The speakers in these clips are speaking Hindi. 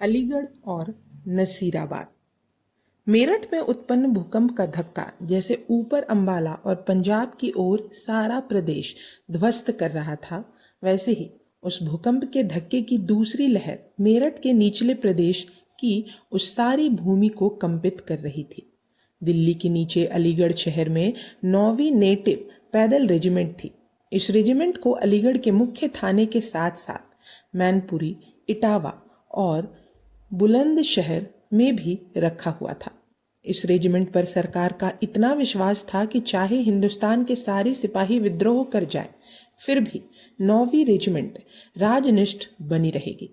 अलीगढ़ और नसीराबाद। मेरठ में उत्पन्न भूकंप का धक्का जैसे ऊपर अंबाला और पंजाब की ओर सारा प्रदेश ध्वस्त कर रहा था, वैसे ही उस भूकंप के धक्के की दूसरी लहर मेरठ के निचले प्रदेश की उस सारी भूमि को कंपित कर रही थी। दिल्ली के नीचे अलीगढ़ शहर में 9वीं नेटिव पैदल रेजिमेंट थी। इस रेजिमेंट को अलीगढ़ के मुख्य थाने के साथ साथ मैनपुरी, इटावा और बुलंदशहर में भी रखा हुआ था। इस रेजिमेंट पर सरकार का इतना विश्वास था कि चाहे हिंदुस्तान के सारे सिपाही विद्रोह कर जाए, फिर भी 9वीं रेजिमेंट राजनिष्ठ बनी रहेगी।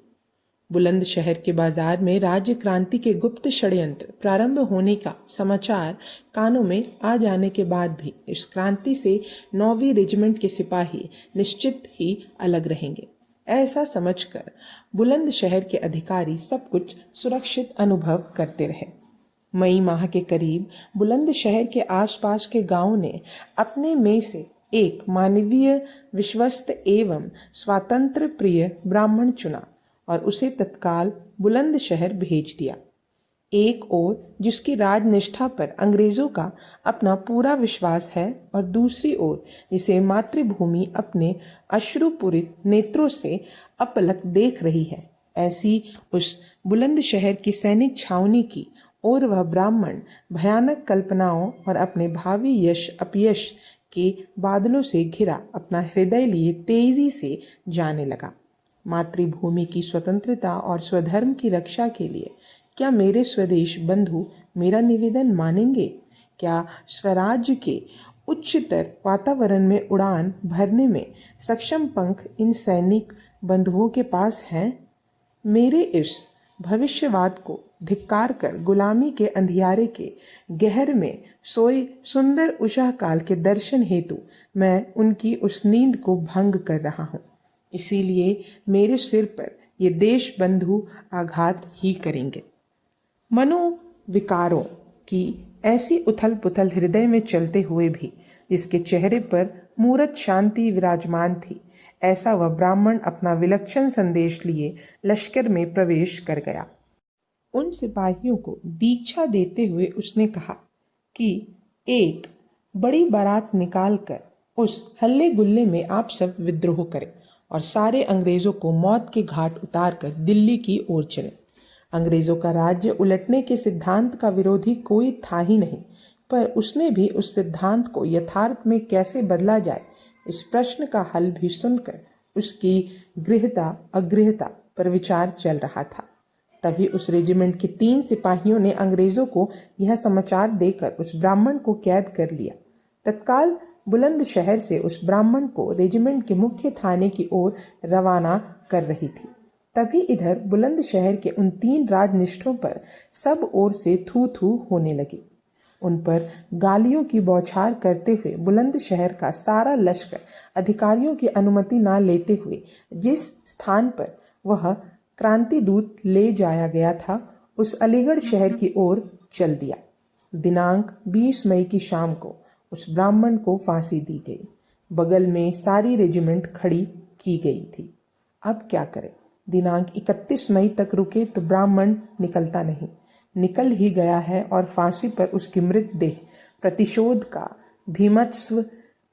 बुलंदशहर के बाजार में राज्य क्रांति के गुप्त षड्यंत्र प्रारंभ होने का समाचार कानों में आ जाने के बाद भी इस क्रांति से 9वीं रेजिमेंट के सिपाही निश्चित ही अलग रहेंगे, ऐसा समझकर बुलंदशहर के अधिकारी सब कुछ सुरक्षित अनुभव करते रहे। मई माह के करीब बुलंदशहर के आसपास के गांवों ने अपने में से एक मानवीय, विश्वस्त एवं स्वातंत्र प्रिय ब्राह्मण चुना और उसे तत्काल बुलंदशहर भेज दिया। एक ओर जिसकी राजनिष्ठा पर अंग्रेजों का अपना पूरा विश्वास है और दूसरी ओर जिसे मातृभूमि अपने अश्रुपूरित नेत्रों से अपलक देख रही है, ऐसी उस बुलंदशहर की सैनिक छावनी की और वह ब्राह्मण भयानक कल्पनाओं और अपने भावी यश अपयश के बादलों से घिरा अपना हृदय लिए तेजी से जाने लगा। मातृभूमि की स्वतंत्रता और स्वधर्म की रक्षा के लिए क्या मेरे स्वदेश बंधु मेरा निवेदन मानेंगे? क्या स्वराज्य के उच्चतर वातावरण में उड़ान भरने में सक्षम पंख इन सैनिक बंधुओं के पास हैं? मेरे इस भविष्यवाद को धिक्कार कर गुलामी के अंधियारे के गहर में सोए सुंदर उषा काल के दर्शन हेतु मैं उनकी उस नींद को भंग कर रहा हूँ। इसीलिए मेरे सिर पर ये देश बंधु आघात ही करेंगे। मनोविकारों की ऐसी उथल पुथल हृदय में चलते हुए भी जिसके चेहरे पर मूरत शांति विराजमान थी, ऐसा वह ब्राह्मण अपना विलक्षण संदेश लिए लश्कर में प्रवेश कर गया। उन सिपाहियों को दीक्षा देते हुए उसने कहा कि एक बड़ी बारात निकालकर उस हल्ले गुल्ले में आप सब विद्रोह करें और सारे अंग्रेजों को मौत के घाट उतार कर दिल्ली की ओर चलें। अंग्रेजों का राज्य उलटने के सिद्धांत का विरोधी कोई था ही नहीं, पर उसमें भी उस सिद्धांत को यथार्थ में कैसे बदला जाए, इस प्रश्न का हल भी सुनकर उसकी गृहता अगृहता पर विचार चल रहा था। तभी उस रेजिमेंट के 3 सिपाहियों ने अंग्रेजों को यह समाचार देकर उस ब्राह्मण को कैद कर लिया। तत्काल बुलंदशहर से उस ब्राह्मण को रेजिमेंट के मुख्य थाने की ओर रवाना कर रही थी। तभी इधर बुलंदशहर के उन 3 राजनिष्ठों पर सब ओर से थू थू होने लगी। उन पर गालियों की बौछार करते हुए बुलंदशहर का सारा लश्कर अधिकारियों की अनुमति न लेते हुए जिस स्थान पर वह क्रांति दूत ले जाया गया था, उस अलीगढ़ शहर की ओर चल दिया। दिनांक 20 मई की शाम को उस ब्राह्मण को फांसी दी गई। बगल में सारी रेजिमेंट खड़ी की गई थी। अब क्या करें? दिनांक 31 मई तक रुके तो ब्राह्मण निकलता नहीं, निकल ही गया है और फांसी पर उसकी मृतदेह प्रतिशोध का भीमत्स्व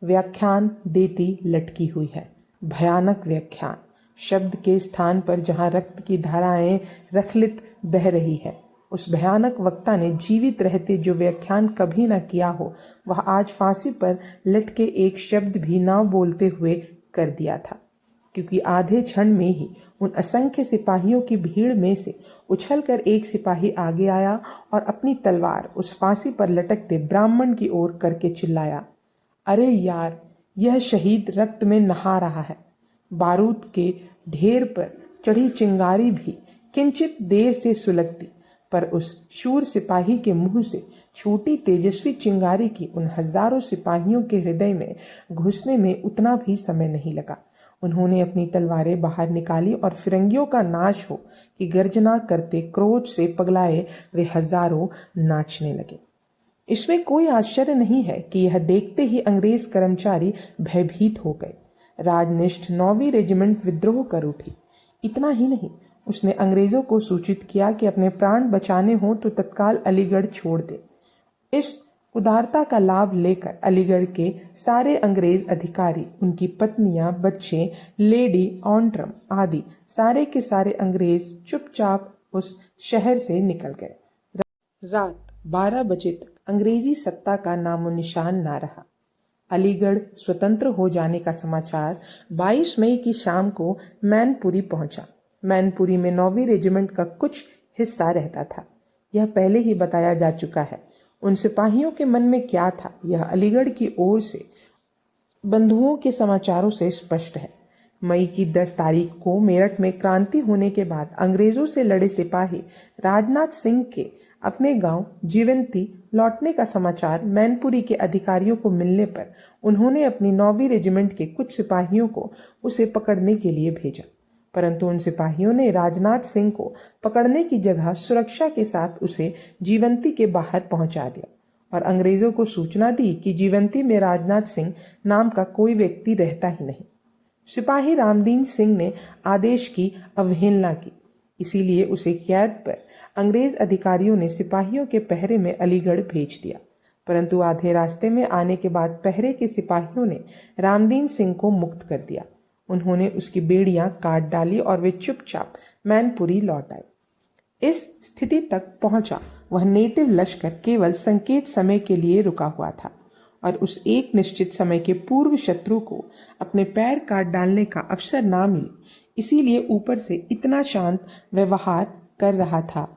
व्याख्यान देती लटकी हुई है। भयानक व्याख्यान। शब्द के स्थान पर जहाँ रक्त की धाराएं रखलित बह रही है, उस भयानक वक्ता ने जीवित रहते जो व्याख्यान कभी न किया हो, वह आज फांसी पर लटके एक शब्द भी ना बोलते हुए कर दिया था, क्योंकि आधे क्षण में ही उन असंख्य सिपाहियों की भीड़ में से उछलकर एक सिपाही आगे आया और अपनी तलवार उस फांसी पर लटकते ब्राह्मण की ओर करके चिल्लाया, अरे यार, यह शहीद रक्त में नहा रहा है। बारूद के ढेर पर चढ़ी चिंगारी भी किंचित देर से सुलगती, पर उस शूर सिपाही के मुंह से छूटी तेजस्वी चिंगारी की उन हजारों सिपाहियों के हृदय में घुसने में उतना भी समय नहीं लगा। उन्होंने अपनी तलवारें बाहर निकाली और फिरंगियों का नाश हो कि गर्जना करते क्रोध से पगलाए वे हजारों नाचने लगे। इसमें कोई आश्चर्य नहीं है कि यह देखते ही अंग्रेज कर्मचारी भयभीत हो गए। राजनिष्ठ 9वीं रेजिमेंट विद्रोह कर उठी। इतना ही नहीं, उसने अंग्रेजों को सूचित किया कि अपने प्राण बचाने हों तो तत्काल अलीगढ़ छोड़ दे। इस उदारता का लाभ लेकर अलीगढ़ के सारे अंग्रेज अधिकारी, उनकी पत्नियां, बच्चे, लेडी ऑन्ट्रम आदि सारे के सारे अंग्रेज चुपचाप उस शहर से निकल गए। रात 12 बजे तक अंग्रेजी सत्ता का नामो निशान ना रहा। अलीगढ़ स्वतंत्र हो जाने का समाचार 22 मई की शाम को मैनपुरी पहुंचा। मैनपुरी में 9वीं रेजिमेंट का कुछ हिस्सा रहता था। यह पहले ही बताया जा चुका है। उन सिपाहियों के मन में क्या था, यह अलीगढ़ की ओर से बंधुओं के समाचारों से स्पष्ट है। मई की 10 तारीख को मेरठ में क्रांति होने के बाद अंग्रेजों से लड़े सिपाही राजनाथ सिंह के अपने गांव जीवंती लौटने का समाचार मैनपुरी के अधिकारियों को मिलने पर उन्होंने अपनी 9वीं रेजिमेंट के कुछ सिपाहियों को उसे पकड़ने के लिए भेजा, परंतु उन सिपाहियों ने राजनाथ सिंह को पकड़ने की जगह सुरक्षा के साथ उसे जीवंती के बाहर पहुंचा दिया और अंग्रेजों को सूचना दी कि जीवंती में राजनाथ सिंह नाम का कोई व्यक्ति रहता ही नहीं। सिपाही रामदीन सिंह ने आदेश की अवहेलना की, इसीलिए उसे कैद पर अंग्रेज अधिकारियों ने सिपाहियों के पहरे में अलीगढ़ भेज दिया, परंतु आधे रास्ते में आने के बाद पहरे के सिपाहियों ने रामदीन सिंह को मुक्त कर दिया। उन्होंने उसकी बेड़ियां काट डाली और वे चुपचाप मैनपुरी लौट आए। इस स्थिति तक पहुंचा वह नेटिव लश्कर केवल संकेत समय के लिए रुका हुआ था और उस एक निश्चित समय के पूर्व शत्रु को अपने पैर काट डालने का अवसर ना मिले, इसीलिए ऊपर से इतना शांत व्यवहार कर रहा था।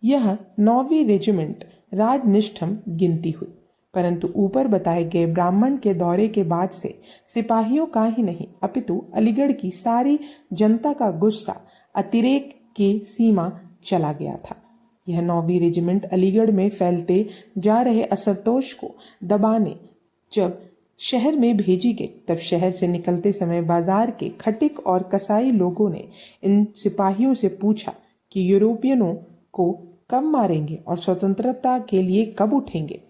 यह 9वीं रेजिमेंट राजनिष्ठम गिनती हुई, परंतु ऊपर बताए गए ब्राह्मण के दौरे के बाद से सिपाहियों का ही नहीं अपितु अलीगढ़ की सारी जनता का गुस्सा अतिरेक की सीमा चला गया था। यह 9वीं रेजिमेंट अलीगढ़ में फैलते जा रहे असंतोष को दबाने जब शहर में भेजी गई, तब शहर से निकलते समय बाजार के खटिक और कसाई लोगों ने इन सिपाहियों से पूछा कि यूरोपियनों को कब मारेंगे और स्वतंत्रता के लिए कब उठेंगे।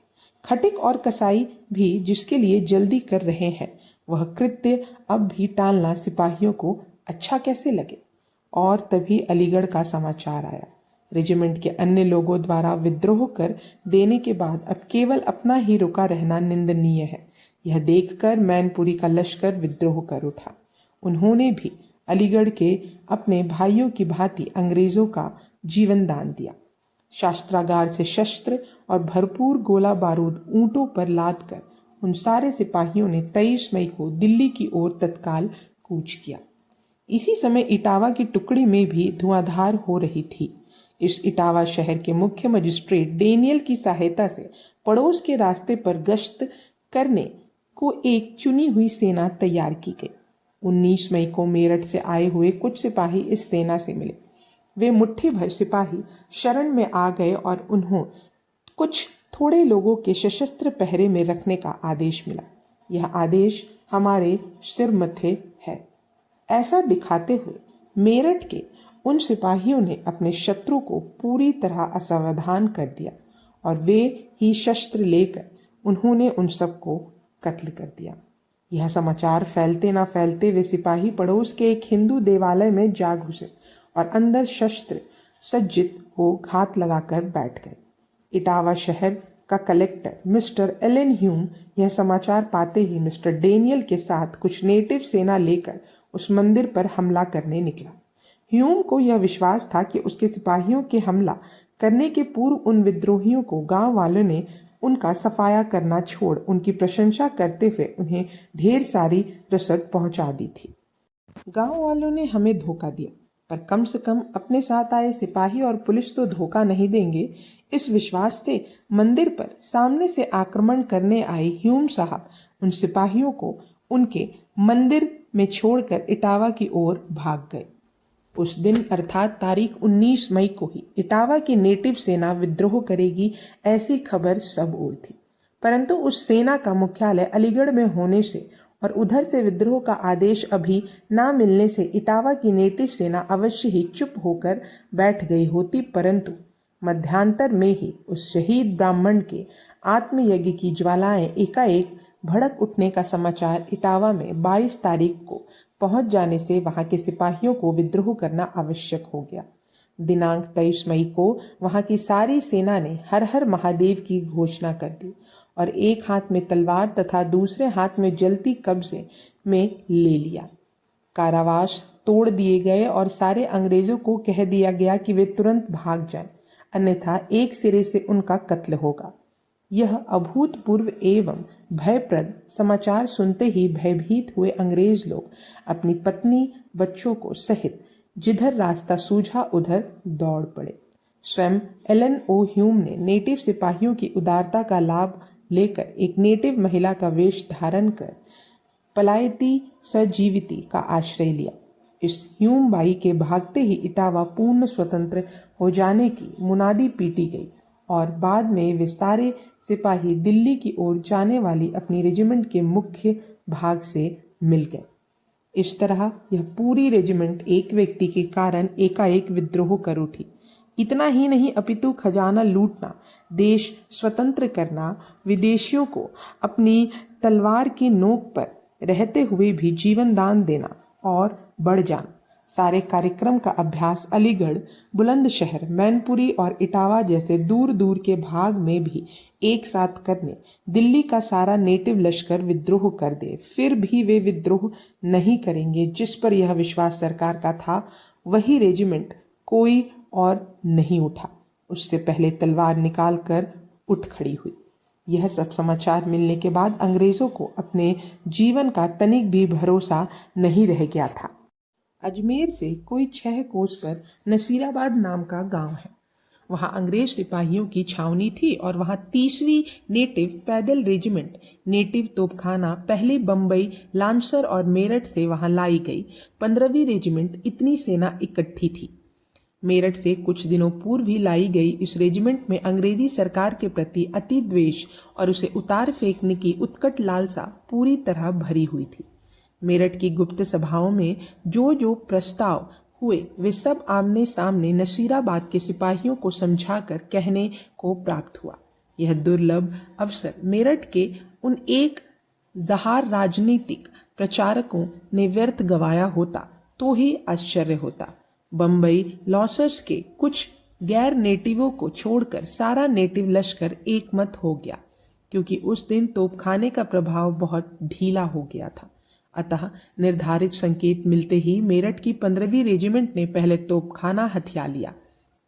खटिक और कसाई भी जिसके लिए जल्दी कर रहे हैं, वह कृत्य अब भी टालना सिपाहियों को अच्छा कैसे लगे। और तभी अलीगढ़ का समाचार आया। रेजिमेंट के अन्य लोगों द्वारा विद्रोह कर देने के बाद अब केवल अपना ही रुका रहना निंदनीय है। यह देखकर मैनपुरी का लश्कर विद्रोह कर उठा। उन्होंने भी अलीगढ़ के अपने भाइयों की भांति अंग्रेजों का जीवन दान दिया। शास्त्रागार से शस्त्र और भरपूर गोला बारूद ऊंटों पर लाद कर उन सारे सिपाहियों ने 23 मई को दिल्ली की ओर तत्काल कूच किया। इसी समय इटावा की टुकड़ी में भी धुआंधार हो रही थी। इस इटावा शहर के मुख्य मजिस्ट्रेट डेनियल की सहायता से पड़ोस के रास्ते पर गश्त करने को एक चुनी हुई सेना तैयार की गई। 19 मई को मेरठ से आए हुए कुछ सिपाही इस सेना से मिले। वे मुट्ठी भर सिपाही शरण में आ गए और उन्होंने कुछ थोड़े लोगों के सशस्त्र पहरे में रखने का आदेश मिला। यह आदेश हमारे सिर मथे है, ऐसा दिखाते हुए मेरठ के उन सिपाहियों ने अपने शत्रु को पूरी तरह असावधान कर दिया और वे ही शस्त्र लेकर उन्होंने उन सबको कत्ल कर दिया। यह समाचार फैलते ना फैलते वे सिपाही पड़ोस के एक हिंदू देवालय में जा घुसे और अंदर शस्त्र सज्जित हो घात लगाकर बैठ गए। इटावा शहर का कलेक्टर मिस्टर एलन ह्यूम यह समाचार पाते ही मिस्टर डेनियल के साथ कुछ नेटिव सेना लेकर उस मंदिर पर हमला करने निकला। ह्यूम को यह विश्वास था कि उसके सिपाहियों के हमला करने के पूर्व उन विद्रोहियों को गांव वालों ने उनका सफाया करना छोड़ उनकी प्रशंसा करते हुए उन्हें ढेर सारी रसद पहुंचा दी थी। गांव वालों ने हमें धोखा दिया, पर कम से कम अपने साथ आए सिपाही और पुलिस तो धोखा नहीं देंगे, इस विश्वास से मंदिर पर सामने से आक्रमण करने आए ह्यूम साहब उन सिपाहियों को उनके मंदिर में छोड़कर इटावा की ओर भाग गए। उस दिन अर्थात तारीख 19 मई को ही इटावा की नेटिव सेना विद्रोह करेगी, ऐसी खबर सब ओर थी। परंतु उस सेना का मुख्यालय अलीगढ़ में होने से और उधर से विद्रोह का आदेश अभी ना मिलने से इटावा की नेटिव सेना अवश्य ही चुप होकर बैठ गई होती, परंतु मध्यांतर में ही उस शहीद ब्राह्मण के आत्मयज्ञ की ज्वालाएं एकाएक भड़क उठने का समाचार इटावा में 22 तारीख को पहुंच जाने से वहां के सिपाहियों को विद्रोह करना आवश्यक हो गया। दिनांक 23 मई को वहां की सारी सेना ने हर हर महादेव की घोषणा कर दी और एक हाथ में तलवार तथा दूसरे हाथ में जलती कब्जे में ले लिया। कारावास तोड़ दिए गए और सारे अंग्रेजों को कह दिया गया कि वे तुरंत भाग जाएं, अन्यथा एक सिरे से उनका कत्ल होगा। यह अभूतपूर्व एवं भयप्रद समाचार सुनते ही भयभीत हुए अंग्रेज लोग अपनी पत्नी बच्चों को सहित जिधर रास्ता सूझा उधर दौड़ पड़े। स्वयं एलन ओ ह्यूम ने नेटिव सिपाहियों की उदारता का लाभ लेकर एक नेटिव महिला का वेश धारण कर पलायती सजीविती का आश्रय लिया। इस ह्यूम बाई के भागते ही इटावा पूर्ण स्वतंत्र हो जाने की मुनादी पीटी गई और बाद में वे सारे सिपाही दिल्ली की ओर जाने वाली अपनी रेजिमेंट के मुख्य भाग से मिल गए। इस तरह यह पूरी रेजिमेंट एक व्यक्ति के कारण एकाएक विद्रोह कर उठी। इतना ही नहीं अपितु खजाना लूटना, देश स्वतंत्र करना, विदेशियों को अपनी तलवार की नोक पर रहते हुए भी जीवन दान देना और बढ़ जाना, सारे कार्यक्रम का अभ्यास अलीगढ़, बुलंदशहर, मैनपुरी और इटावा जैसे दूर दूर के भाग में भी एक साथ करने दिल्ली का सारा नेटिव लश्कर विद्रोह कर दे, फिर भी वे विद्रोह नहीं करेंगे जिस पर यह विश्वास सरकार का था। वही रेजिमेंट कोई और नहीं उठा, उससे पहले तलवार निकाल कर उठ खड़ी हुई। यह सब समाचार मिलने के बाद अंग्रेजों को अपने जीवन का तनिक भी भरोसा नहीं रह गया था। अजमेर से कोई 6 कोस पर नसीराबाद नाम का गांव है। वहां अंग्रेज सिपाहियों की छावनी थी और वहां 30वीं नेटिव पैदल रेजिमेंट नेटिव तोपखाना पहले बम्बई, लांसर और मेरठ से वहां लाई गई। 15वीं रेजिमेंट इतनी सेना इकट्ठी थी। मेरठ से कुछ दिनों पूर्व ही लाई गई इस रेजिमेंट में अंग्रेजी सरकार के प्रति अति द्वेष और उसे उतार फेंकने की उत्कट लालसा पूरी तरह भरी हुई थी। मेरठ की गुप्त सभाओं में जो प्रस्ताव हुए वे सब आमने सामने नसीराबाद के सिपाहियों को समझाकर कहने को प्राप्त हुआ। यह दुर्लभ अवसर मेरठ के उन एक ज़हार राजनीतिक प्रचारकों ने व्यर्थ गवाया होता तो ही आश्चर्य होता। बम्बई लॉसर्स के कुछ गैर नेटिवों को छोड़कर सारा नेटिव लश्कर एकमत हो गया, क्योंकि उस दिन तोपखाने का प्रभाव बहुत ढीला हो गया था। अतः निर्धारित संकेत मिलते ही मेरठ की 15वीं रेजिमेंट ने पहले तोपखाना हथिया लिया।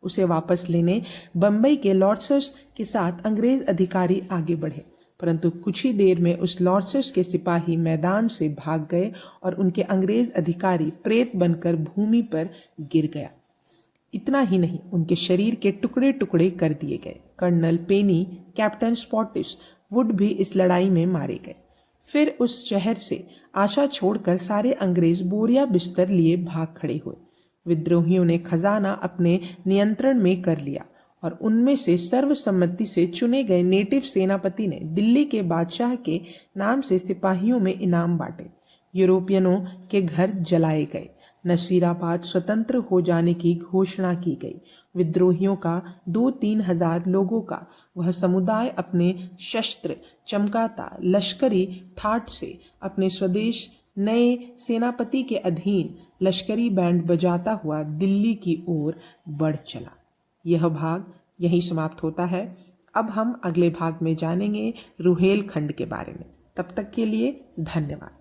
उसे वापस लेने बम्बई के लॉर्ड्सर्स के साथ अंग्रेज अधिकारी आगे बढ़े, परंतु कुछ ही देर में उस लॉर्ड्सर्स के सिपाही मैदान से भाग गए और उनके अंग्रेज अधिकारी प्रेत बनकर भूमि पर गिर गया। इतना ही नहीं, उनके शरीर के टुकड़े टुकड़े कर दिए गए। कर्नल पेनी, कैप्टन स्पॉटिस वुड भी इस लड़ाई में मारे गए। फिर उस शहर से आशा छोड़कर सारे अंग्रेज बोरिया बिस्तर लिए भाग खड़े हुए। विद्रोहियों ने खजाना अपने नियंत्रण में कर लिया और उनमें से सर्वसम्मति से चुने गए नेटिव सेनापति ने दिल्ली के बादशाह के नाम से सिपाहियों में इनाम बांटे। यूरोपियनों के घर जलाए गए। नसीराबाद स्वतंत्र हो जाने की घोषणा की गई। विद्रोहियों का 2-3 हजार लोगों का वह समुदाय अपने शस्त्र चमकाता लश्करी ठाठ से अपने स्वदेश नए सेनापति के अधीन लश्करी बैंड बजाता हुआ दिल्ली की ओर बढ़ चला। यह भाग यहीं समाप्त होता है। अब हम अगले भाग में जानेंगे रुहेलखंड के बारे में। तब तक के लिए धन्यवाद।